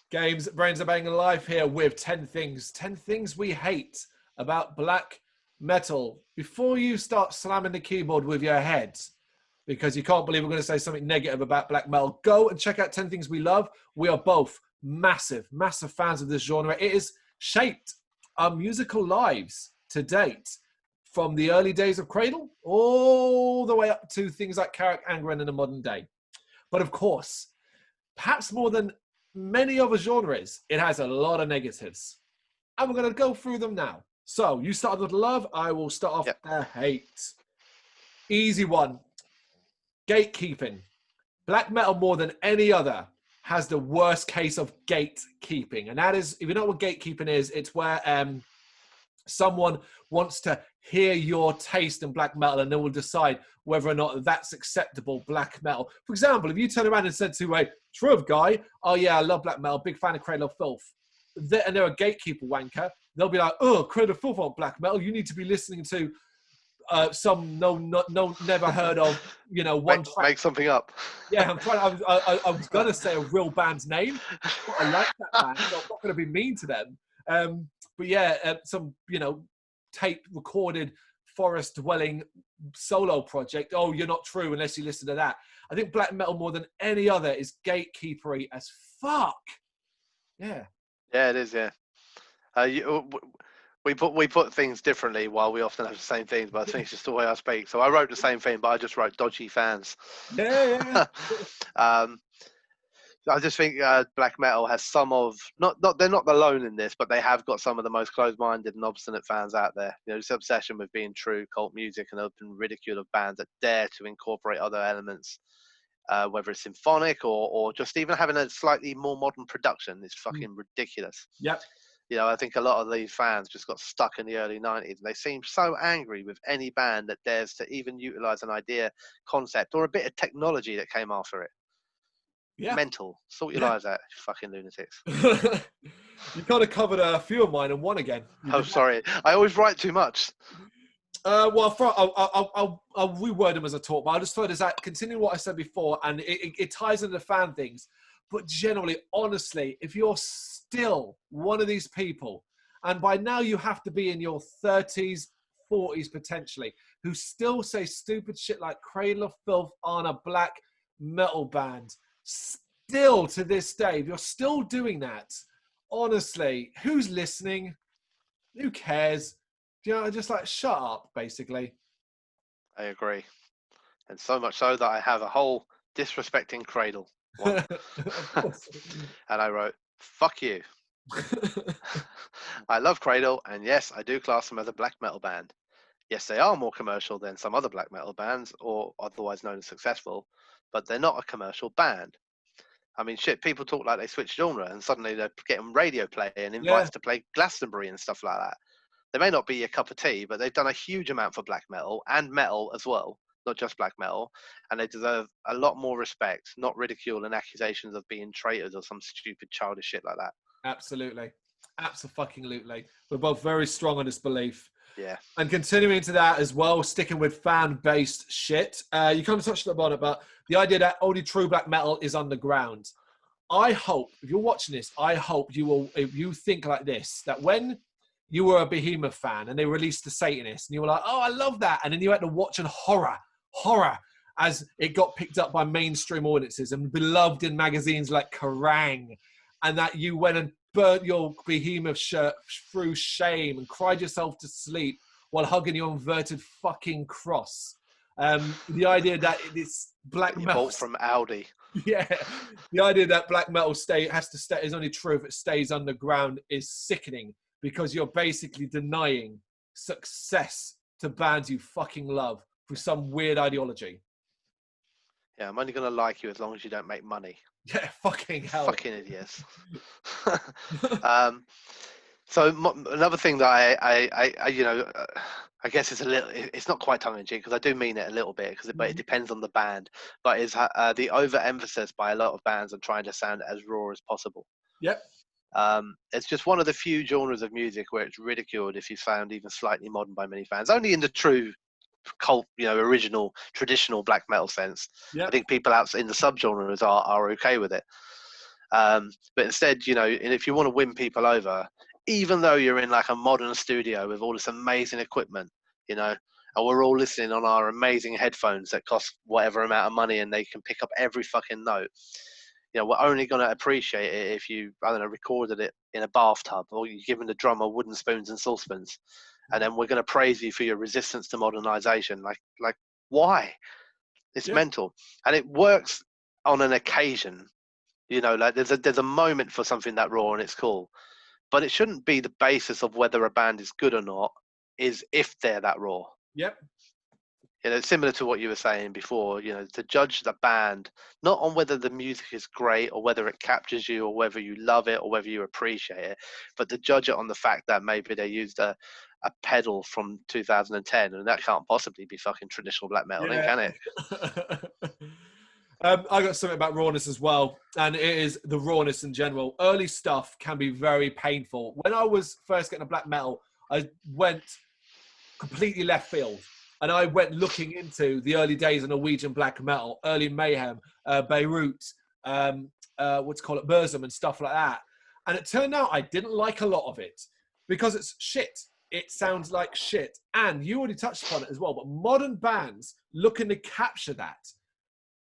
Games, Brains Are Banging Life here with 10 things we hate about black metal. Before you start slamming the keyboard with your head, because you can't believe we're going to say something negative about black metal, go and check out 10 things we love. We are both massive fans of this genre. It has shaped our musical lives to date, from the early days of Cradle all the way up to things like Carrick Angren in the modern day. But of course, perhaps more than many other genres, it has a lot of negatives. And we're going to go through them now. So you started with love. I will start off the hate. Easy one. Gatekeeping. Black metal, more than any other, has the worst case of gatekeeping. And that is, if you know what gatekeeping is, it's where someone wants to hear your taste in black metal and they will decide whether or not that's acceptable black metal. For example, if you turn around and said to a Shrev guy, oh yeah, I love black metal, big fan of Cradle of Filth, and they're a gatekeeper wanker, they'll be like, oh, Cradle of Filth aren't black metal, you need to be listening to some never heard of, one track. Make something up. Yeah, I was gonna say a real band's name, but I like that band, so I'm not gonna be mean to them. But yeah, some tape recorded forest dwelling solo project. Oh, you're not true unless you listen to that. I think black metal, more than any other, is gatekeepery as fuck. Yeah. Yeah, it is. Yeah. We put things differently while we often have the same things, but I think it's just the way I speak. So I wrote the same thing, but I just wrote dodgy fans. Yeah. I just think black metal has some of they're not alone in this, but they have got some of the most closed-minded and obstinate fans out there. This obsession with being true cult music and open ridicule of bands that dare to incorporate other elements, whether it's symphonic or just even having a slightly more modern production, is fucking ridiculous. Yep. I think a lot of these fans just got stuck in the early 90s, and they seem so angry with any band that dares to even utilize an idea, concept, or a bit of technology that came after it. Yeah. Mental. Sort your lives out, you fucking lunatics. You kind of covered a few of mine and one again. Sorry. I always write too much. Well, I'll reword them as I talk, but I'll just throw this out, continue what I said before, and it ties into the fan things. But generally, honestly, if you're still one of these people, and by now you have to be in your 30s, 40s potentially, who still say stupid shit like Cradle of Filth on a black metal band, still to this day, if you're still doing that, honestly, who's listening? Who cares? Just like shut up, basically. I agree. And so much so that I have a whole disrespecting Cradle one. And I wrote, fuck you. I love Cradle, and yes, I do class them as a black metal band. Yes, they are more commercial than some other black metal bands, or otherwise known as successful, but they're not a commercial band. I mean, shit, people talk like they switch genre and suddenly they're getting radio play and invites to play Glastonbury and stuff like that. They may not be your cup of tea, but they've done a huge amount for black metal and metal as well, not just black metal, and they deserve a lot more respect, not ridicule and accusations of being traitors or some stupid childish shit like that. Absolutely. Absolutely. We're both very strong on this belief. Yeah. And continuing to that as well, sticking with fan-based shit. You kind of touched upon it, but the idea that only true black metal is underground. I hope, if you're watching this, I hope if you think like this, that when you were a Behemoth fan and they released The Satanist and you were like, oh, I love that. And then you had to watch horror as it got picked up by mainstream audiences and beloved in magazines like Kerrang! And that you went and burnt your Behemoth shirt through shame and cried yourself to sleep while hugging your inverted fucking cross. The idea that it's black metal bought from Aldi. Yeah, the idea that black metal is only true if it stays underground is sickening, because you're basically denying success to bands you fucking love through some weird ideology. Yeah, I'm only gonna like you as long as you don't make money. Yeah, fucking hell. Fucking idiots. So another thing that I guess it's not quite tongue in cheek, because I do mean it a little bit, but it depends on the band. But is the overemphasis by a lot of bands on trying to sound as raw as possible. Yep. It's just one of the few genres of music where it's ridiculed if you sound even slightly modern by many fans. Only in the true cult, original, traditional black metal sense. Yep. I think people out in the subgenres are okay with it. But instead, you know, and if you want to win people over, even though you're in like a modern studio with all this amazing equipment, you know, and we're all listening on our amazing headphones that cost whatever amount of money and they can pick up every fucking note. You know, we're only going to appreciate it if you, I don't know, recorded it in a bathtub or you're giving the drummer wooden spoons and saucepans. And then we're going to praise you for your resistance to modernization. Like why? It's Yeah. mental. And it works on an occasion. You know, like there's a moment for something that raw and it's cool. But it shouldn't be the basis of whether a band is good or not, is if they're that raw. Yep. You know, similar to what you were saying before, you know, to judge the band, not on whether the music is great or whether it captures you or whether you love it or whether you appreciate it, but to judge it on the fact that maybe they used a pedal from 2010 and that can't possibly be fucking traditional black metal, then can it? I got something about rawness as well, and it is the rawness in general. Early stuff can be very painful. When I was first getting a black metal, I went completely left field. And I went looking into the early days of Norwegian black metal, early Mayhem, Beirut, Burzum and stuff like that. And it turned out I didn't like a lot of it because it's shit. It sounds like shit. And you already touched upon it as well, but modern bands looking to capture that,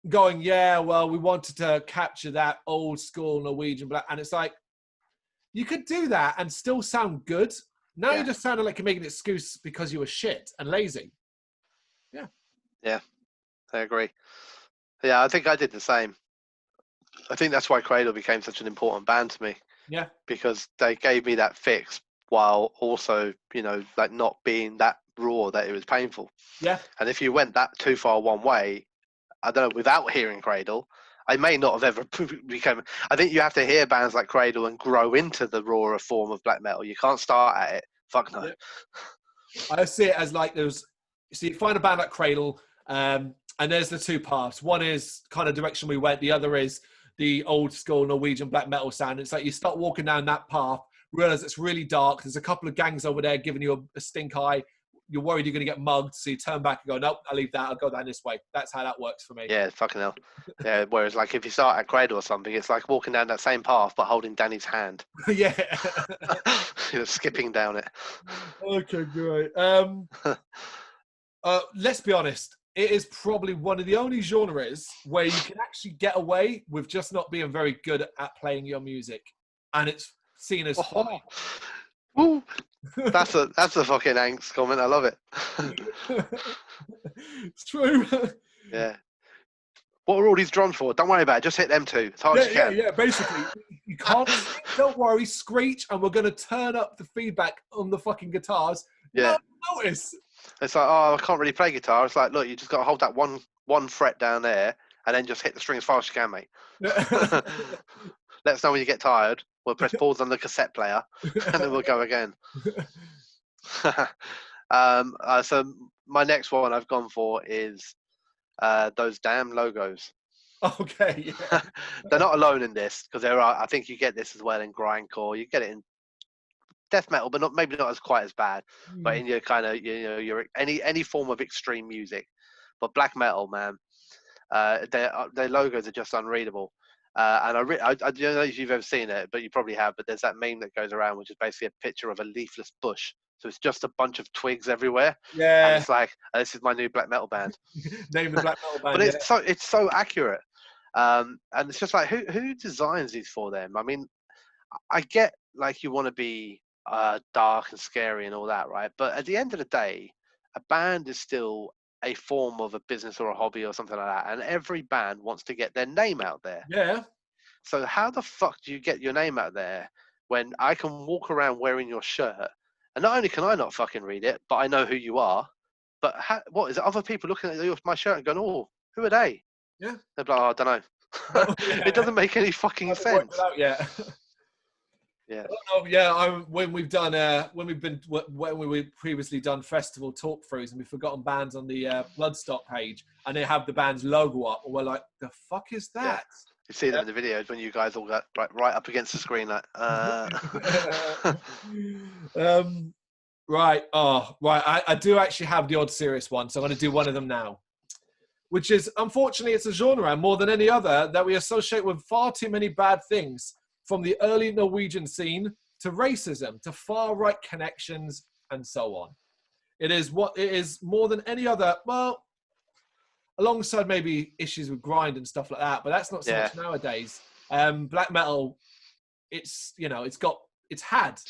going, yeah, well, we wanted to capture that old school Norwegian black. And it's like, you could do that and still sound good. Now you're just sounding like you're making an excuse because you were shit and lazy. Yeah, I agree. Yeah, I think I did the same. I think that's why Cradle became such an important band to me. Yeah. Because they gave me that fix while also, you know, like not being that raw that it was painful. Yeah. And if you went that too far one way, I don't know, without hearing Cradle, I may not have ever become. I think you have to hear bands like Cradle and grow into the rawer form of black metal. You can't start at it. Fuck no. Yeah. I see it as like there's, so you find a band like Cradle, and there's the two paths. One is kind of direction we went. The other is the old school Norwegian black metal sound. It's like you start walking down that path, realize it's really dark. There's a couple of gangs over there giving you a stink eye. You're worried you're going to get mugged. So you turn back and go, nope, I'll leave that. I'll go down this way. That's how that works for me. Yeah, fucking hell. Yeah, whereas like if you start at Cradle or something, it's like walking down that same path but holding Danny's hand. Yeah. You're skipping down it. Okay, great. Let's be honest. It is probably one of the only genres where you can actually get away with just not being very good at playing your music, and it's seen as fine. Woo! That's a fucking angst comment. I love it. It's true. Yeah. What are all these drums for? Don't worry about it. Just hit them two as hard as you can. Yeah. Basically, you can't. Don't worry. Screech, and we're going to turn up the feedback on the fucking guitars. Yeah. No notice. It's like, oh, I can't really play guitar. It's like, look, you just got to hold that one fret down there and then just hit the string as fast as you can, mate. Let us know when you get tired. We'll press pause on the cassette player and then we'll go again. So my next one I've gone for is those damn logos. Okay. Yeah. They're not alone in this because there are. I think you get this as well in grindcore. You get it in death metal, but maybe not as quite as bad. But in your kind of, you know, your any form of extreme music. But black metal, man, their logos are just unreadable. And I don't know if you've ever seen it, but you probably have. But there's that meme that goes around, which is basically a picture of a leafless bush. So it's just a bunch of twigs everywhere. Yeah. And it's like, this is my new black metal band. Name the black metal band. But it's so accurate. And it's just like, who designs these for them? I mean, I get like you want to be dark and scary and all that, right? But at the end of the day, a band is still a form of a business or a hobby or something like that, and every band wants to get their name out there. Yeah. So how the fuck do you get your name out there when I can walk around wearing your shirt, and not only can I not fucking read it, but I know who you are, but what is it? Other people looking at my shirt and going, "Oh, who are they?" Yeah. They're like, "Oh, I don't know." Oh, yeah. It doesn't make any fucking sense. Yeah. Yeah. When we previously done festival talk throughs and we've forgotten bands on the Bloodstock page, and they have the band's logo up, and we're like, the fuck is that? Yeah. You see them in the videos when you guys all got right up against the screen, like. Right. Oh, right. I do actually have the odd serious one, so I'm going to do one of them now. which is, unfortunately, it's a genre more than any other that we associate with far too many bad things, from the early Norwegian scene to racism, to far-right connections, and so on. It is more than any other, well, alongside maybe issues with grind and stuff like that, but that's not so much nowadays. Black metal, it's had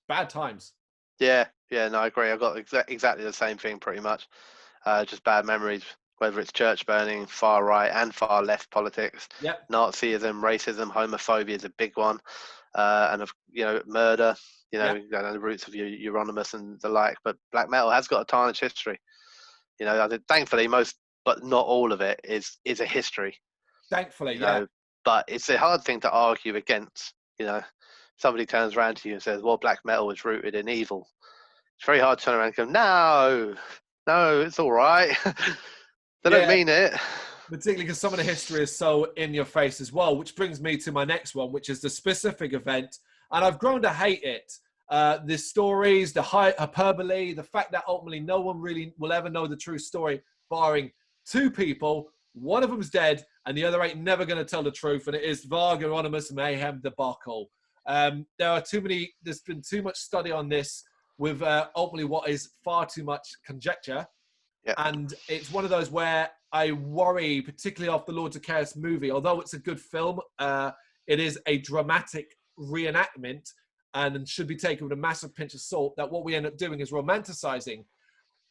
bad times. Yeah, no, I agree. I've got exactly the same thing pretty much. Just bad memories, whether it's church burning, far right and far left politics, Yep. Nazism, racism, homophobia is a big one, and of murder. The roots of Euronymous and the like. But black metal has got a tarnished history. I think thankfully most, but not all of it is a history. Thankfully, But it's a hard thing to argue against. Somebody turns around to you and says, "Well, black metal was rooted in evil." It's very hard to turn around and go, "No, it's all right." They don't mean it. Particularly because some of the history is so in your face as well, which brings me to my next one, which is the specific event. And I've grown to hate it. The stories, the hyperbole, the fact that ultimately no one really will ever know the true story, barring two people. One of them's dead, and the other ain't never going to tell the truth. And it is Varg Euronymous Mayhem debacle. There's been too much study on this with ultimately what is far too much conjecture. Yep. And it's one of those where I worry, particularly after the Lords of Chaos movie, although it's a good film, it is a dramatic reenactment and should be taken with a massive pinch of salt, that what we end up doing is romanticizing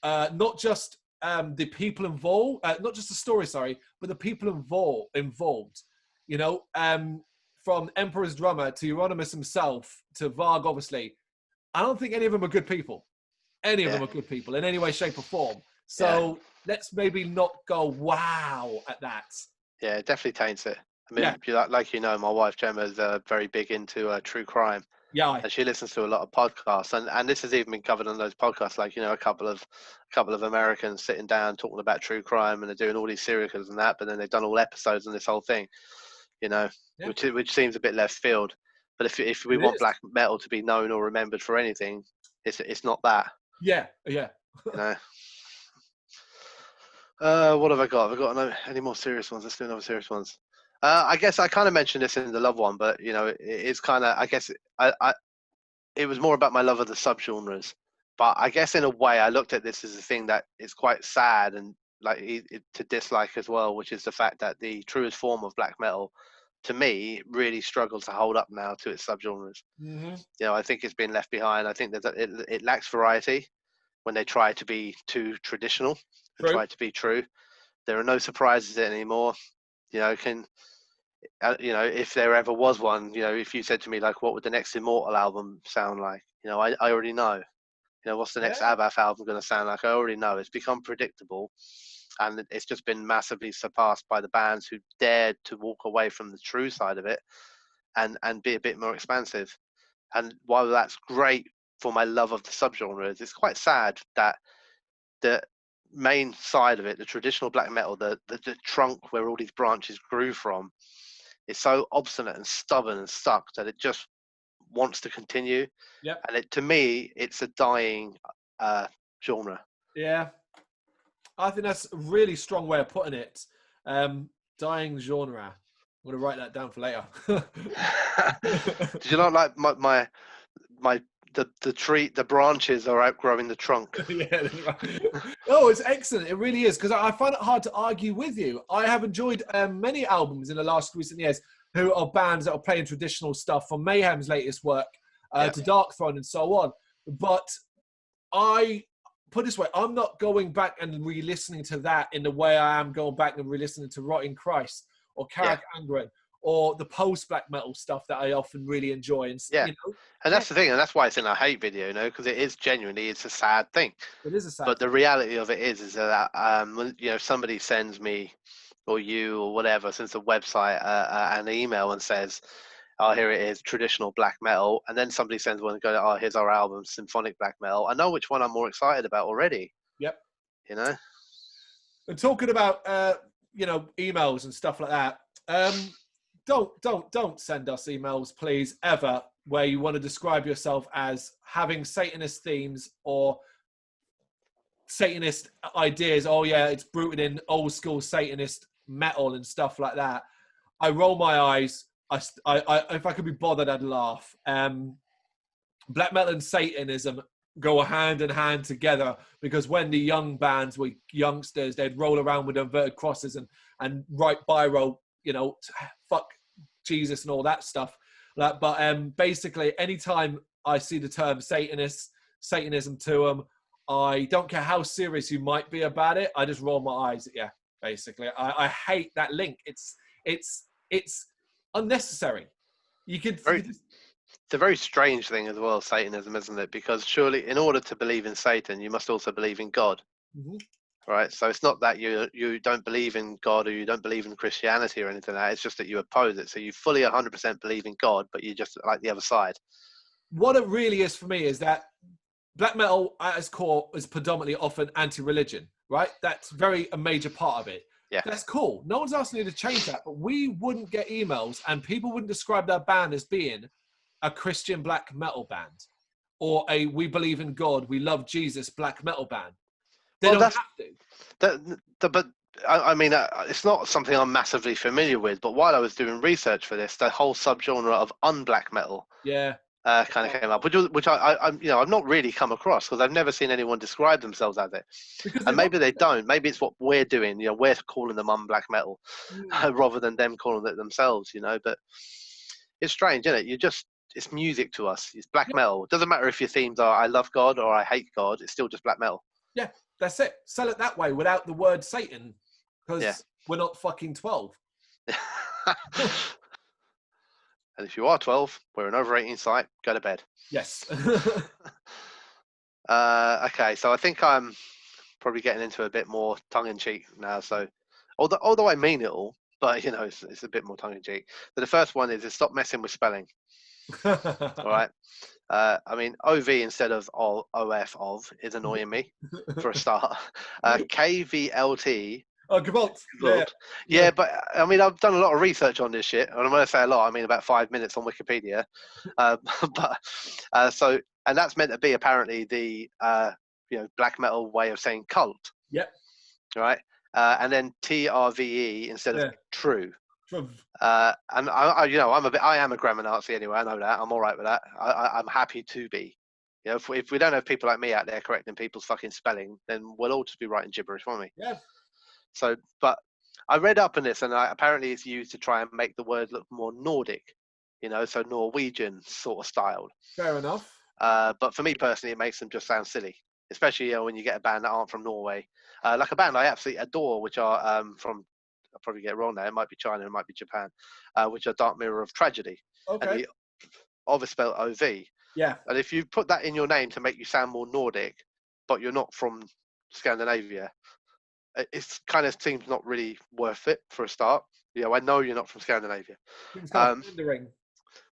not just the people involved, not just the story, sorry, but the people involved. From Emperor's drummer to Euronymous himself to Varg, obviously. I don't think any of them are good people. Any of them are good people in any way, shape, or form. So let's maybe not go wow at that. Yeah, it definitely taints it. I mean, my wife Gemma is very big into true crime. Yeah, and she listens to a lot of podcasts, and this has even been covered on those podcasts. Like a couple of Americans sitting down talking about true crime, and they're doing all these serial killers and that. But then they've done all episodes on this whole thing, which seems a bit left field. But if we want black metal to be known or remembered for anything, it's not that. Yeah. What have I got? Have I got any more serious ones? Let's do another serious ones. I guess I kind of mentioned this in the love one, but it's kind of, I guess it was more about my love of the subgenres. But I guess in a way, I looked at this as a thing that is quite sad and to dislike as well, which is the fact that the truest form of black metal, to me, really struggles to hold up now to its subgenres. Mm-hmm. I think it's been left behind. I think that it lacks variety when they try to be too traditional and try to be true. There are no surprises anymore. If there ever was one, if you said to me, like, what would the next Immortal album sound like? I already know. What's the next Abbath album going to sound like? I already know. It's become predictable, and it's just been massively surpassed by the bands who dared to walk away from the true side of it and be a bit more expansive. And while that's great for my love of the subgenres, it's quite sad that the main side of it, the traditional black metal, the trunk where all these branches grew from, is so obstinate and stubborn and stuck that it just wants to continue. And to me, it's a dying genre. Yeah, I think that's a really strong way of putting it. Dying genre. I'm going to write that down for later. Did you not like my the tree? The branches are outgrowing the trunk. Yeah. Oh, it's excellent. It really is, because I find it hard to argue with you. I have enjoyed many albums in the last recent years who are bands that are playing traditional stuff, from Mayhem's latest work to Darkthrone and so on. But I put it this way, I'm not going back and re-listening to that in the way I am going back and re-listening to Rotting Christ or Carrick Angren or the post-black metal stuff that I often really enjoy. And, and that's the thing, and that's why it's in a hate video, because it is genuinely, it's a sad thing. It is a sad But thing. the reality of it is that when somebody sends me, or you, or whatever, sends a website an email and says, "Oh, here it is, traditional black metal," and then somebody sends one and goes, "Oh, here's our album, symphonic black metal," I know which one I'm more excited about already. Yep. And talking about emails and stuff like that. Don't send us emails, please, ever, where you want to describe yourself as having Satanist themes or Satanist ideas. Oh yeah, it's rooted in old school Satanist metal and stuff like that. I roll my eyes. If I could be bothered, I'd laugh. Black metal and Satanism go hand in hand together, because when the young bands were youngsters, they'd roll around with inverted crosses and write biro, fuck Jesus and all that stuff. But basically, anytime I see the term Satanism to them, I don't care how serious you might be about it. I just roll my eyes at you. Basically, I hate that link. It's unnecessary. It's a very strange thing as well, Satanism, isn't it? Because surely, in order to believe in Satan, you must also believe in God, right? So it's not that you don't believe in God or you don't believe in Christianity or anything like that. It's just that you oppose it. So you fully 100% believe in God, but you just like the other side. What it really is for me is that black metal at its core is predominantly often anti-religion, right? That's a major part of it. Yeah. That's cool. No one's asking you to change that, but we wouldn't get emails and people wouldn't describe their band as being a Christian black metal band or a we believe in God, we love Jesus black metal band. They don't have to. But I mean, it's not something I'm massively familiar with, but while I was doing research for this, the whole subgenre of unblack metal kind of came up, which I've not really come across because I've never seen anyone describe themselves as it. And maybe they don't. Maybe it's what we're doing. We're calling them unblack metal rather than them calling it themselves. But it's strange, isn't it? It's music to us. It's black metal. It doesn't matter if your themes are I love God or I hate God. It's still just black metal. Yeah, that's it. Sell it that way without the word Satan, because we're not fucking 12. And if you are 12, we're an over 18 site. Go to bed. Yes. Okay, so I think I'm probably getting into a bit more tongue-in-cheek now. So, although I mean it all, but it's a bit more tongue-in-cheek. So the first one is stop messing with spelling. All right. I mean, OV instead of OF is annoying me for a start. KVLT. Oh, Gewalt. Yeah, but I mean, I've done a lot of research on this shit, and when I say a lot, I mean about 5 minutes on Wikipedia. And that's meant to be apparently the black metal way of saying cult. Yep. Right. And then TRVE instead of true. True. And I am a grammar Nazi anyway. I know that. I'm all right with that. I'm happy to be. If we don't have people like me out there correcting people's fucking spelling, then we'll all just be writing gibberish, won't we? Yeah. So, but I read up on this, and apparently it's used to try and make the word look more Nordic, so Norwegian sort of styled. Fair enough. But for me personally, it makes them just sound silly, especially when you get a band that aren't from Norway. Like a band I absolutely adore, which are from, I'll probably get it wrong now, it might be China, it might be Japan, which are Dark Mirror of Tragedy. Okay. And the Ov is spelled OV. Yeah. And if you put that in your name to make you sound more Nordic, but you're not from Scandinavia, it kind of seems not really worth it for a start. I know you're not from Scandinavia. It's kind of wondering.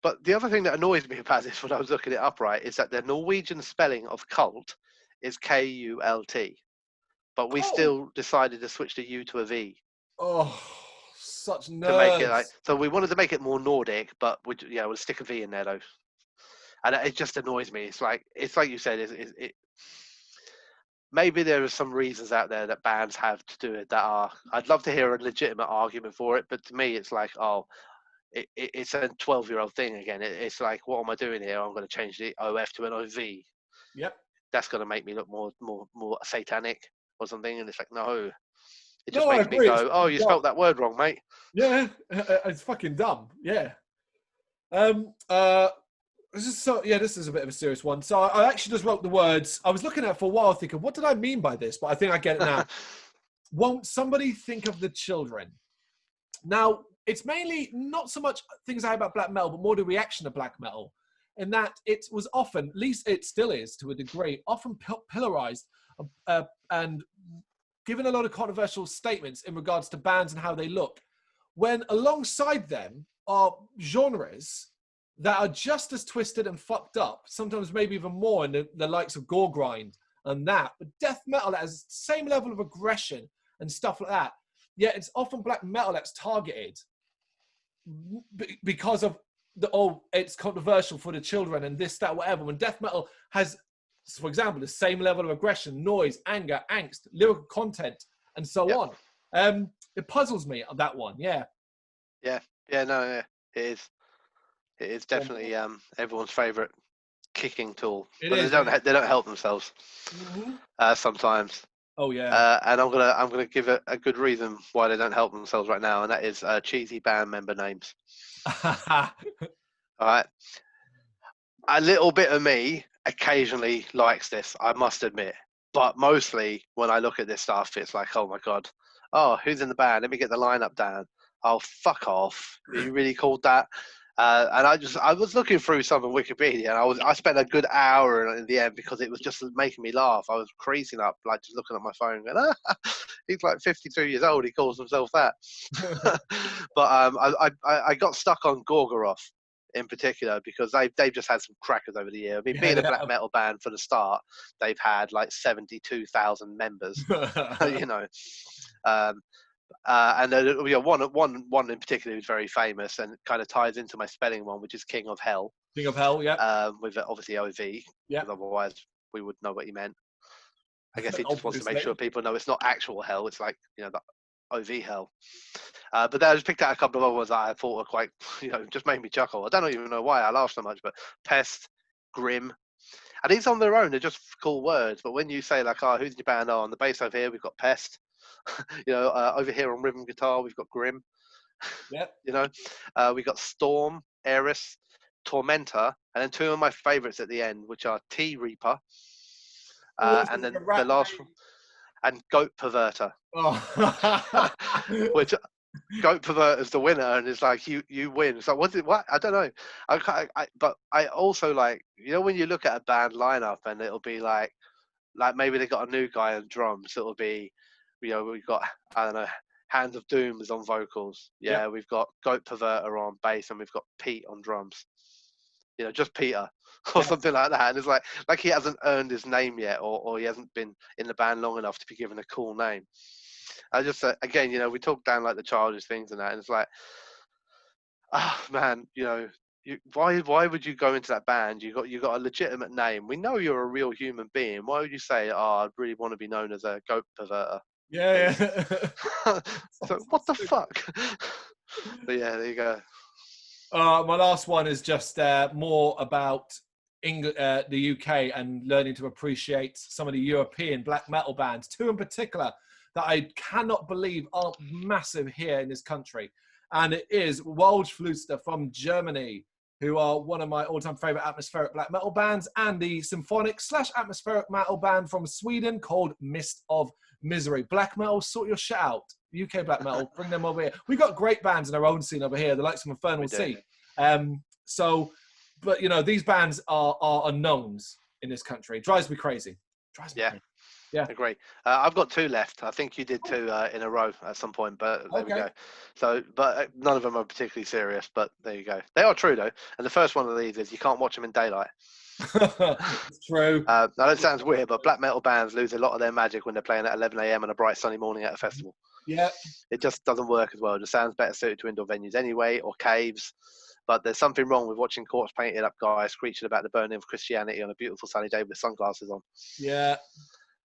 But the other thing that annoys me about this when I was looking it up, right, is that the Norwegian spelling of cult is KULT. But we still decided to switch the U to a V. Oh, such nerds. To make it so we wanted to make it more Nordic, but we'll stick a V in there though. And it just annoys me. It's like you said, it maybe there are some reasons out there that bands have to do it that are. I'd love to hear a legitimate argument for it, but to me, it's like, it's a 12-year-old thing again. It's like, what am I doing here? I'm going to change the OF to an OV. Yep. That's going to make me look more satanic or something. And it's like, no. It just No, makes me go, oh, you spelt that word wrong, mate. Yeah, it's fucking dumb. Yeah. This is a bit of a serious one. So I actually just wrote the words. I was looking at it for a while thinking, what did I mean by this? But I think I get it now. Won't somebody think of the children? Now, it's mainly not so much things I have about black metal, but more the reaction to black metal. In that it was often, at least it still is to a degree, often pillarized and given a lot of controversial statements in regards to bands and how they look, when alongside them are genres that are just as twisted and fucked up, sometimes maybe even more in the likes of gore grind and that, but death metal that has the same level of aggression and stuff like that. Yet it's often black metal that's targeted because of it's controversial for the children and this, that, whatever. When death metal has for example, the same level of aggression, noise, anger, angst, lyrical content, and so on. It puzzles me, that one. Yeah. Yeah. No, yeah, it is. It is definitely everyone's favourite kicking tool, It but is. they don't help themselves sometimes. Oh yeah. And I'm gonna give a good reason why they don't help themselves right now, and that is cheesy band member names. All right, a little bit of me occasionally likes this, I must admit, but mostly when I look at this stuff, it's like, oh my god, oh, who's in the band? Let me get the lineup down. Oh, fuck off! Are you really called that? And I was looking through some of Wikipedia, and I spent a good hour in the end because it was just making me laugh. I was creasing up, like just looking at my phone, going, he's like 52 years old. He calls himself that. But I got stuck on Gorgoroth in particular because they've just had some crackers over the year. I mean, being a black metal band for the start, they've had like 72,000 members. You know. And one in particular who's very famous and kind of ties into my spelling one, which is King of Hell. King of Hell, yeah. With obviously OV, yeah. because otherwise we would know what he meant. I guess he just wants to make sure people know it's not actual hell. It's like, you know, the OV hell. But then I just picked out a couple of other ones that I thought were quite, just made me chuckle. I don't even know why I laughed so much, but Pest, Grim. And these on their own, they're just cool words. But when you say like, oh, who's your band? Oh, on the bass over here, we've got Pest. Over here on rhythm guitar, we've got Grim. Yep. We got Storm, Eris, Tormentor, and then two of my favourites at the end, which are T Reaper, and then the last one, and Goat Perverter. Oh. Which Goat Perverter's the winner, and it's like you win. So what? I don't know. But I also like, when you look at a band lineup and it'll be like maybe they got a new guy on drums. It'll be, we've got, I don't know, Hands of Doom is on vocals. Yeah, we've got Goat Perverter on bass, and we've got Pete on drums. Just Peter or something like that. And it's like he hasn't earned his name yet, or he hasn't been in the band long enough to be given a cool name. I just again, we talk down like the childish things and that, and it's like, man, why would you go into that band? You got a legitimate name. We know you're a real human being. Why would you say, I really want to be known as a goat perverter? Yeah. So what the fuck? But yeah, there you go. My last one is just more about the UK and learning to appreciate some of the European black metal bands, two in particular that I cannot believe are massive here in this country. And it is Waldflüster from Germany, who are one of my all-time favorite atmospheric black metal bands, and the symphonic/atmospheric metal band from Sweden called Mist of Misery. Black metal, sort your shit out. UK black metal, bring them over here. We've got great bands in our own scene over here, the likes of Infernal Sea. But these bands are unknowns in this country. It drives me crazy. Crazy. Yeah, agree. I've got two left. I think you did two in a row at some point, but there we go. So, but none of them are particularly serious. But there you go. They are true though. And the first one of these is you can't watch them in daylight. It's true. Now that sounds weird, but black metal bands lose a lot of their magic when they're playing at 11 a.m. on a bright sunny morning at a festival. Yeah, it just doesn't work as well. It just sounds better suited to indoor venues anyway, or caves. But there's something wrong with watching corpse painted up guys screeching about the burning of Christianity on a beautiful sunny day with sunglasses on. Yeah.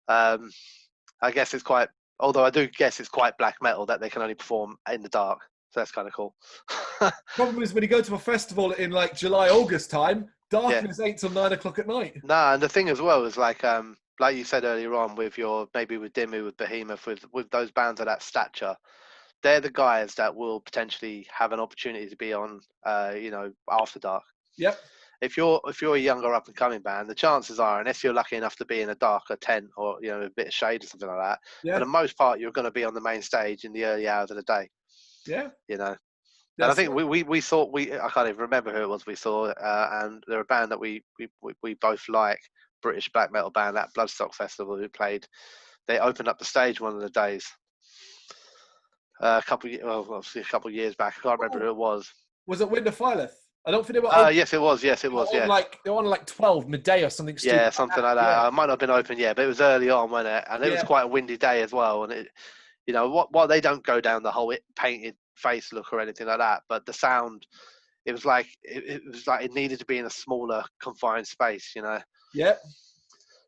I guess it's quite, although I do guess it's quite black metal that they can only perform in the dark. So that's kind of cool. Problem is when you go to a festival in like July, August time, darkness 8 till 9 o'clock at night. Nah, and the thing as well is like you said earlier on with maybe with Dimmu, with Behemoth, with those bands of that stature, they're the guys that will potentially have an opportunity to be on, after dark. Yep. If you're a younger up and coming band, the chances are, unless you're lucky enough to be in a darker tent or a bit of shade or something like that, for the most part you're going to be on the main stage in the early hours of the day. Yeah. And I think we saw I can't even remember who it was we saw, and they're a band that we both like, British black metal band at Bloodstock Festival who played. They opened up the stage one of the days. A couple of years back. I can't remember who it was. Was it Winter Phylith? I don't think they were. Yes, it was. Yes, it was. They were on like 12 midday or something stupid. Yeah, something like that. Yeah. It might not have been open yet, but it was early on, wasn't it? And it was quite a windy day as well. And it, what they don't go down the whole painted face look or anything like that, but the sound, it was like it needed to be in a smaller confined space. Yeah.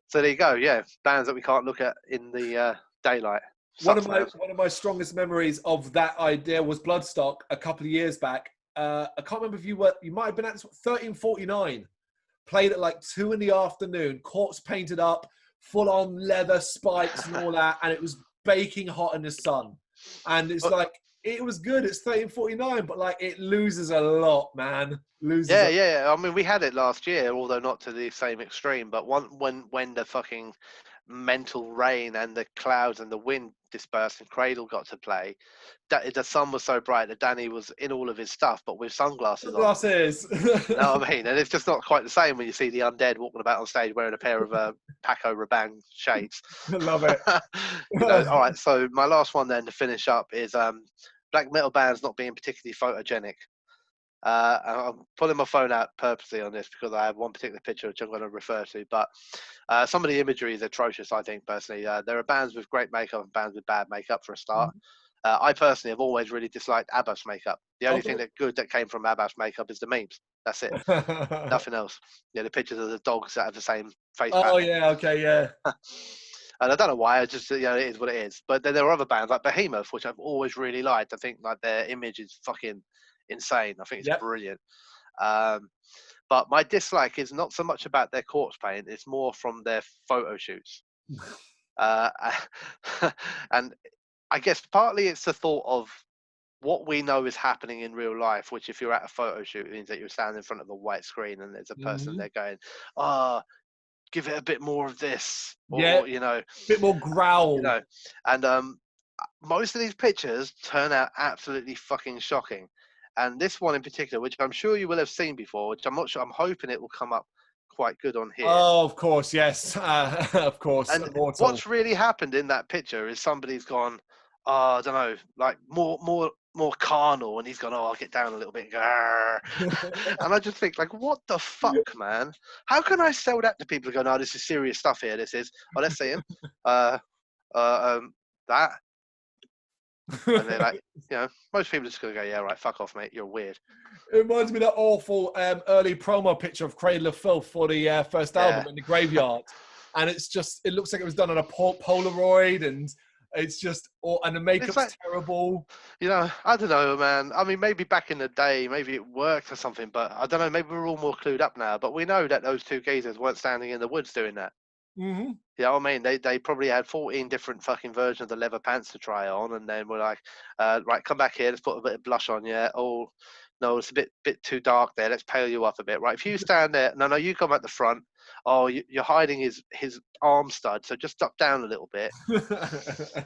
So there you go. Yeah, bands that we can't look at in the daylight. One Sucks, of my man. one of my strongest memories of that idea was Bloodstock a couple of years back. I can't remember if you might have been at 1349. Played at like 2 PM, corpse painted up, full on leather spikes and all that, and it was baking hot in the sun. And it's like it was good. It's 1349, but like it loses a lot, man. Yeah. I mean, we had it last year, although not to the same extreme. But when the fucking mental rain and the clouds and the wind dispersed and Cradle got to play, the sun was so bright that Danny was in all of his stuff, but with sunglasses on. Glasses. You know what I mean? And it's just not quite the same when you see the undead walking about on stage wearing a pair of Paco Rabanne shades. I love it. All right, so my last one then to finish up is black metal bands not being particularly photogenic. I'm pulling my phone out purposely on this because I have one particular picture which I'm going to refer to, but some of the imagery is atrocious, I think, personally. There are bands with great makeup and bands with bad makeup, for a start. I personally have always really disliked Abbas makeup. The only thing that came from Abbas makeup is the memes. That's it. Nothing else. Yeah, the pictures of the dogs that have the same face pattern. Oh, yeah, okay, yeah. And I don't know why, I just, it is what it is. But then there are other bands like Behemoth, which I've always really liked. I think like their image is fucking insane. I think it's brilliant. But my dislike is not so much about their corpse paint, it's more from their photo shoots. And I guess partly it's the thought of what we know is happening in real life, which if you're at a photo shoot, it means that you're standing in front of a white screen and there's a person there going, give it a bit more of this, or a bit more growl. And most of these pictures turn out absolutely fucking shocking. And this one in particular, which I'm sure you will have seen before, which I'm not sure, I'm hoping it will come up quite good on here. Oh, of course, yes. Of course. And what's really happened in that picture is somebody's gone, I don't know, like more carnal, and he's gone, I'll get down a little bit. And I just think, like, what the fuck, man? How can I sell that to people who go, no, this is serious stuff here. This is, let's see him. That. And they're like, most people are just going to go, yeah, right, fuck off, mate. You're weird. It reminds me of that awful early promo picture of Cradle of Filth for the first album in the graveyard. And it looks like it was done on a Polaroid, and it's just, and the makeup's like, terrible. I don't know, man. I mean, maybe back in the day, maybe it worked or something, but I don't know, maybe we're all more clued up now. But we know that those two geezers weren't standing in the woods doing that. Mm-hmm. You know what I mean? They probably had 14 different fucking versions of the leather pants to try on, and then we're like, right, come back here, let's put a bit of blush on you. Oh, no, it's a bit too dark there. Let's pale you up a bit, right? If you stand there, no, you come at the front. Oh, you're hiding his arm stud, so just duck down a little bit.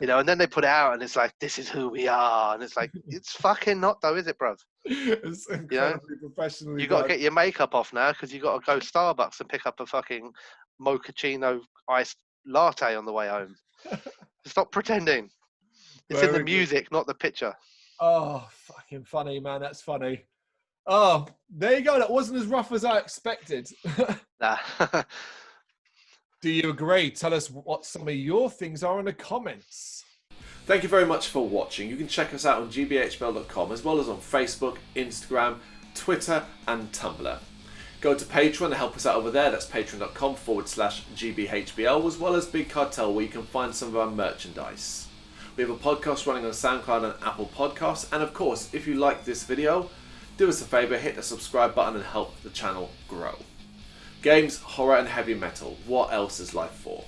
And then they put it out, and it's like, this is who we are, and it's like, it's fucking not though, is it, bruv? It's incredibly professionally. You got to get your makeup off now because you got to go Starbucks and pick up a fucking mochaccino iced latte on the way home. Stop pretending. It's in the music, not the picture. Oh, fucking funny, man. That's funny. Oh, there you go. That wasn't as rough as I expected. Nah. Do you agree? Tell us what some of your things are in the comments. Thank you very much for watching. You can check us out on gbhbl.com as well as on Facebook, Instagram, Twitter and Tumblr. Go to Patreon and help us out over there. That's patreon.com/GBHBL, as well as Big Cartel, where you can find some of our merchandise. We have a podcast running on SoundCloud and Apple Podcasts. And of course, if you like this video, do us a favour, hit the subscribe button and help the channel grow. Games, horror and heavy metal. What else is life for?